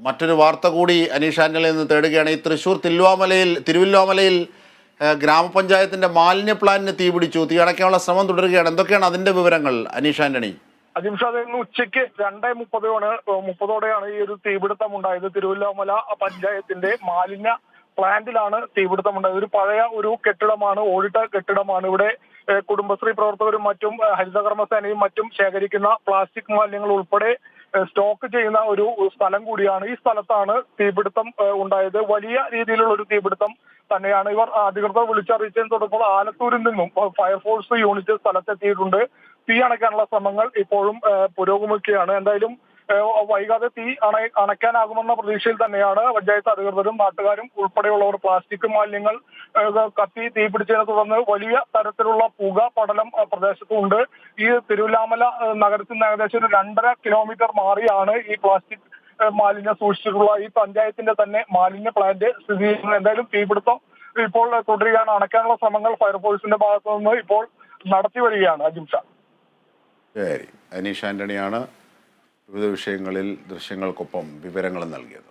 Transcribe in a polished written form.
മറ്റൊരു വാർത്ത കൂടി അനീഷ് ആന്റണിയിൽ നിന്ന് തേടുകയാണ്. ഈ തൃശ്ശൂർ തിരുവല്ലോമലയിൽ ഗ്രാമപഞ്ചായത്തിന്റെ മാലിന്യ പ്ലാന്റിന് തീപിടിച്ചു. തീ അണയ്ക്കാനുള്ള ശ്രമം തുടരുകയാണ്. എന്തൊക്കെയാണ് അതിന്റെ വിവരങ്ങൾ അനീഷ് ആന്റണി? അജിംഷാദ്, ഇന്ന് ഉച്ചയ്ക്ക് 2:30 ഈ ഒരു തീപിടുത്തം ഉണ്ടായത്. തിരുവല്ലോമല പഞ്ചായത്തിന്റെ മാലിന്യ പ്ലാന്റിലാണ് തീപിടുത്തമുണ്ടായത്. ഒരു പഴയ കെട്ടിടമാണ്, ഓടിട്ട കെട്ടിടമാണ്. ഇവിടെ കുടുംബശ്രീ പ്രവർത്തകരും മറ്റും ഹരിതകർമ്മസേനയും മറ്റും ശേഖരിക്കുന്ന പ്ലാസ്റ്റിക് മാലിന്യങ്ങൾ ഉൾപ്പെടെ സ്റ്റോക്ക് ചെയ്യുന്ന ഒരു സ്ഥലം കൂടിയാണ്. ഈ സ്ഥലത്താണ് തീപിടുത്തം ഉണ്ടായത്. വലിയ രീതിയിലുള്ള ഒരു തീപിടുത്തം തന്നെയാണ്. അധികൃതർ വിളിച്ചറിയിച്ചതിനെ തുടർന്ന് ആലത്തൂരിൽ നിന്നും ഫയർഫോഴ്സ് യൂണിറ്റ് സ്ഥലത്തെത്തിയിട്ടുണ്ട്. തീ അണയ്ക്കാനുള്ള ശ്രമങ്ങൾ ഇപ്പോഴും പുരോഗമിക്കുകയാണ്. എന്തായാലും വൈകാതെ തീ അണയ്ക്കാനാകുമെന്ന പ്രതീക്ഷയിൽ തന്നെയാണ് പഞ്ചായത്ത് അധികൃതരും നാട്ടുകാരും ഉൾപ്പെടെയുള്ളവർ. പ്ലാസ്റ്റിക് മാലിന്യങ്ങൾ കത്തി തീപിടിച്ചതിനെ തുടർന്ന് വലിയ തരത്തിലുള്ള പുക പടലം പ്രദേശത്തുണ്ട്. ഈ തിരുവല്ലാമല നഗരത്തിൽ നിന്ന് ഏകദേശം ഒരു 2.5 കിലോമീറ്റർ മാറിയാണ് ഈ പ്ലാസ്റ്റിക് മാലിന്യം സൂക്ഷിച്ചിട്ടുള്ള ഈ പഞ്ചായത്തിന്റെ തന്നെ മാലിന്യ പ്ലാന്റ് സ്ഥിതി ചെയ്യുന്നത്. എന്തായാലും തീപിടുത്തം ഇപ്പോൾ തുടരുകയാണ്. അണയ്ക്കാനുള്ള ശ്രമങ്ങൾ ഫയർഫോഴ്സിന്റെ ഭാഗത്തു നിന്ന് ഇപ്പോൾ നടത്തി വരികയാണ്. അജിംഷ. ശരി, അനീഷ് ആന്റണിയാണ് വിവിധ വിഷയങ്ങളിൽ ദൃശ്യങ്ങൾക്കൊപ്പം വിവരങ്ങൾ നൽകിയത്.